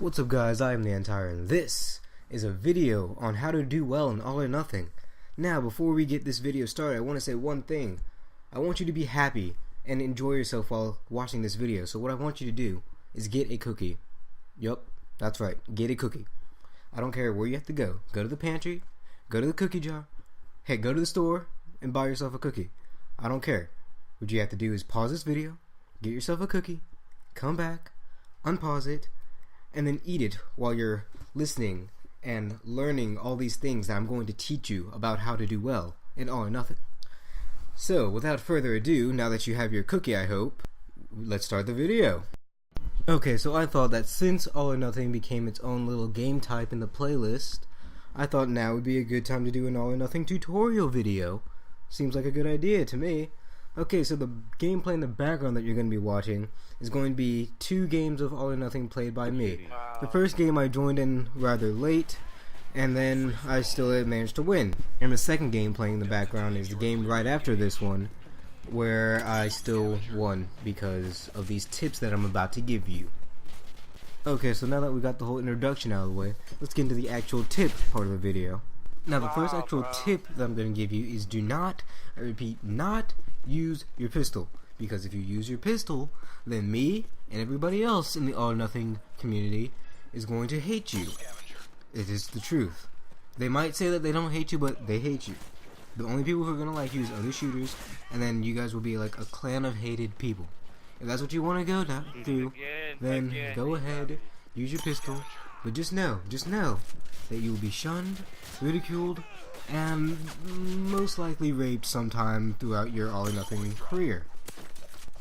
What's up guys, I am the Ntire and this is a video on how to do well in All or Nothing. Now before we get this video started, I want to say one thing. I want you to be happy and enjoy yourself while watching this video. So what I want you to do is get a cookie. Yup, that's right, get a cookie. I don't care where you have to go. Go to the pantry, go to the cookie jar, hey, go to the store and buy yourself a cookie. I don't care. What you have to do is pause this video, get yourself a cookie, come back, unpause it, and then eat it while you're listening and learning all these things that I'm going to teach you about how to do well in All or Nothing. So, without further ado, now that you have your cookie, I hope, let's start the video. Okay, so I thought that since All or Nothing became its own little game type in the playlist, I thought now would be a good time to do an All or Nothing tutorial video. Seems like a good idea to me. Okay, so the gameplay in the background that you're going to be watching is going to be 2 games of All or Nothing played by me. The first game I joined in rather late, and then I still managed to win. And the second game playing in the background is the game right after this one, where I still won because of these tips that I'm about to give you. Okay, so now that we got the whole introduction out of the way, let's get into the actual tip part of the video. Now the first actual tip that I'm going to give you is do not, I repeat, not use your pistol. Because if you use your pistol, then me and everybody else in the All or Nothing community is going to hate you. It is the truth. They might say that they don't hate you, but they hate you. The only people who are going to like you is other shooters, and then you guys will be like a clan of hated people. If that's what you want to go through, then go ahead, use your pistol, but just know that you will be shunned, ridiculed, and most likely raped sometime throughout your All or Nothing career.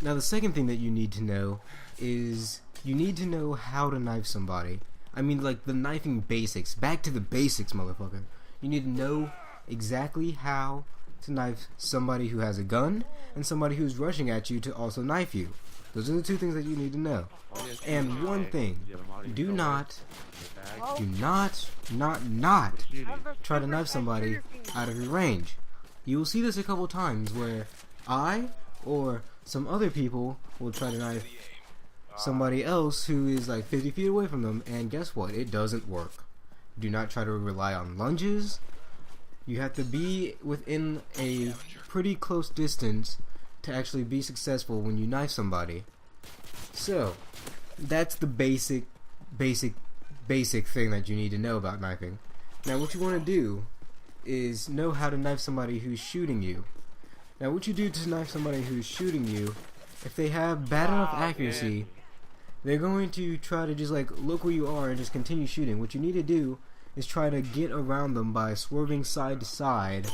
Now the second thing that you need to know is you need to know how to knife somebody. I mean, like the knifing basics. Back to the basics, motherfucker. You need to know exactly how to knife somebody who has a gun and somebody who's rushing at you to also knife you. Those are the 2 things that you need to know. And one thing, do not try to knife somebody out of your range. You will see this a couple times where I or some other people will try to knife somebody else who is like 50 feet away from them, and guess what? It doesn't work. Do not try to rely on lunges. You have to be within a pretty close distance to actually be successful when you knife somebody. So, that's the basic thing that you need to know about knifing. Now what you want to do is know how to knife somebody who's shooting you. Now what you do to knife somebody who's shooting you, if they have bad enough accuracy, they're going to try to just like look where you are and just continue shooting. What you need to do is try to get around them by swerving side to side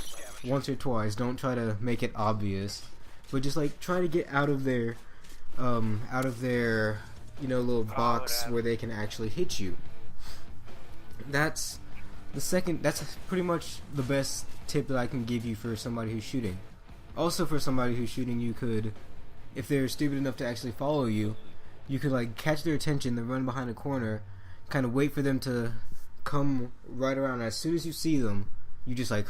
once or twice. Don't try to make it obvious, but just like try to get out of their little box where they can actually hit you. That's pretty much the best tip that I can give you for somebody who's shooting. Also for somebody who's shooting, you could, if they're stupid enough to actually follow you, you could like catch their attention, then run behind a corner, kind of wait for them to come right around. As soon as you see them, you just like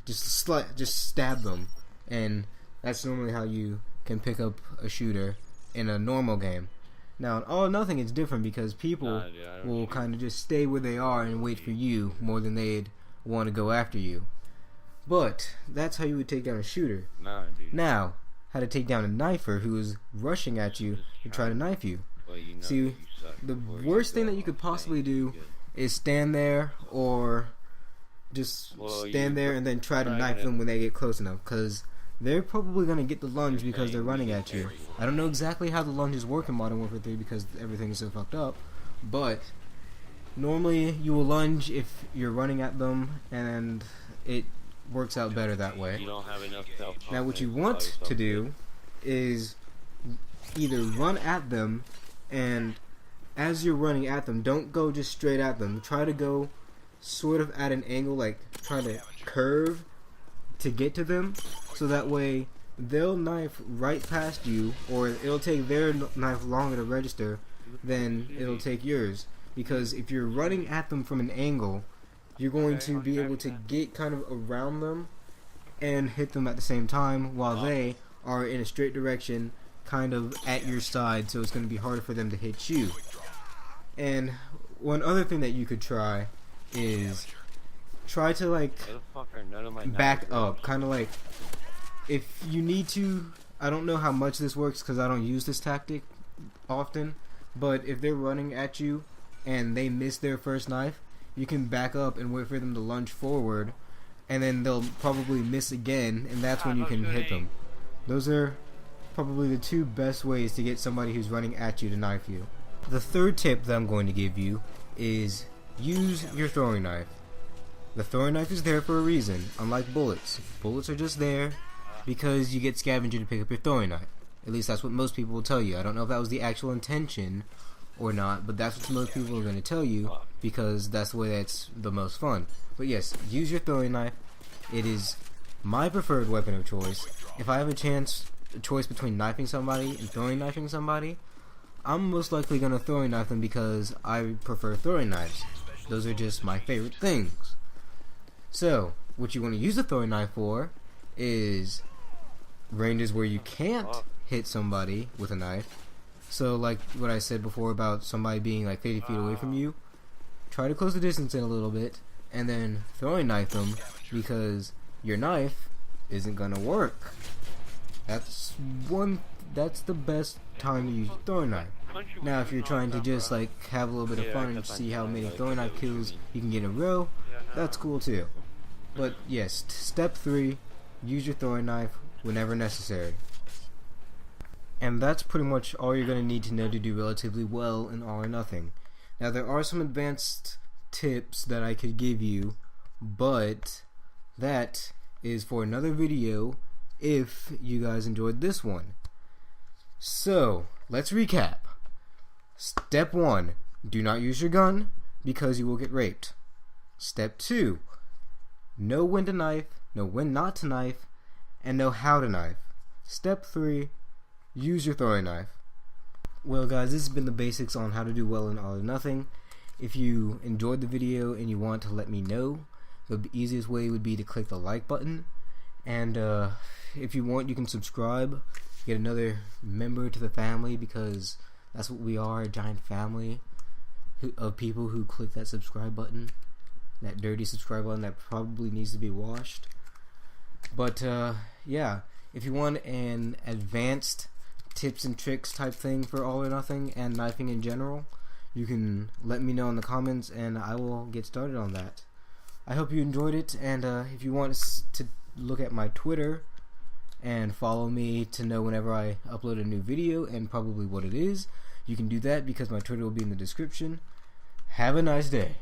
just stab them, and that's normally how you can pick up a shooter in a normal game. Now in All or Nothing it's different because people will kind of just stay where they are and wait for you more than they'd want to go after you. But that's how you would take down a shooter. Now, how to take down a knifer who is rushing at you to try to knife you. See, the worst thing that you could possibly do is stand there or just stand there and then try to knife them when they get close enough, because they're probably going to get the lunge because they're running at you. I don't know exactly how the lunges work in Modern Warfare 3 because everything is so fucked up, but normally you will lunge if you're running at them, and it works out better that way. Now what you want to do is either run at them, and as you're running at them, don't go just straight at them. Try to go sort of at an angle, like try to curve to get to them, so that way they'll knife right past you, or it'll take their knife longer to register than it'll take yours. Because if you're running at them from an angle, you're going to be able to get kind of around them and hit them at the same time, while they are in a straight direction kind of at your side, so it's going to be harder for them to hit you. And one other thing that you could try is try to like back up, kind of like if you need to. I don't know how much this works because I don't use this tactic often, but if they're running at you and they miss their first knife, you can back up and wait for them to lunge forward, and then they'll probably miss again, and that's when you can hit them. Those are probably the two best ways to get somebody who's running at you to knife you. The third tip that I'm going to give you is use your throwing knife. The throwing knife is there for a reason, unlike bullets. Bullets are just there because you get scavenger to pick up your throwing knife. At least that's what most people will tell you. I don't know if that was the actual intention or not, but that's what most people are going to tell you because that's the way that's the most fun. But yes, use your throwing knife. It is my preferred weapon of choice. If I have a choice between knifing somebody and throwing knifing somebody, I'm most likely going to throwing knife them because I prefer throwing knives. Those are just my favorite things. So, what you want to use the throwing knife for is ranges where you can't hit somebody with a knife. So like what I said before about somebody being like 50 feet away from you, try to close the distance in a little bit and then throwing knife them because your knife isn't gonna work. That's the best time to use your throwing knife. Now if you're trying to just like have a little bit of fun and see how many throwing knife kills you can get in a row, that's cool too. But yes, step 3, use your throwing knife whenever necessary. And that's pretty much all you're going to need to know to do relatively well in All or Nothing. Now there are some advanced tips that I could give you, but that is for another video if you guys enjoyed this one. So, let's recap. Step 1, do not use your gun because you will get raped. Step 2, know when to knife, know when not to knife, and know how to knife. Step 3, use your throwing knife. Well guys, this has been the basics on how to do well in All or Nothing. If you enjoyed the video and you want to let me know, the easiest way would be to click the like button. And if you want, you can subscribe, get another member to the family, because that's what we are, a giant family of people who click that subscribe button. That dirty subscribe button that probably needs to be washed. But yeah, if you want an advanced tips and tricks type thing for All or Nothing and knifing in general, you can let me know in the comments and I will get started on that. I hope you enjoyed it, and if you want to look at my Twitter and follow me to know whenever I upload a new video and probably what it is, you can do that because my Twitter will be in the description. Have a nice day.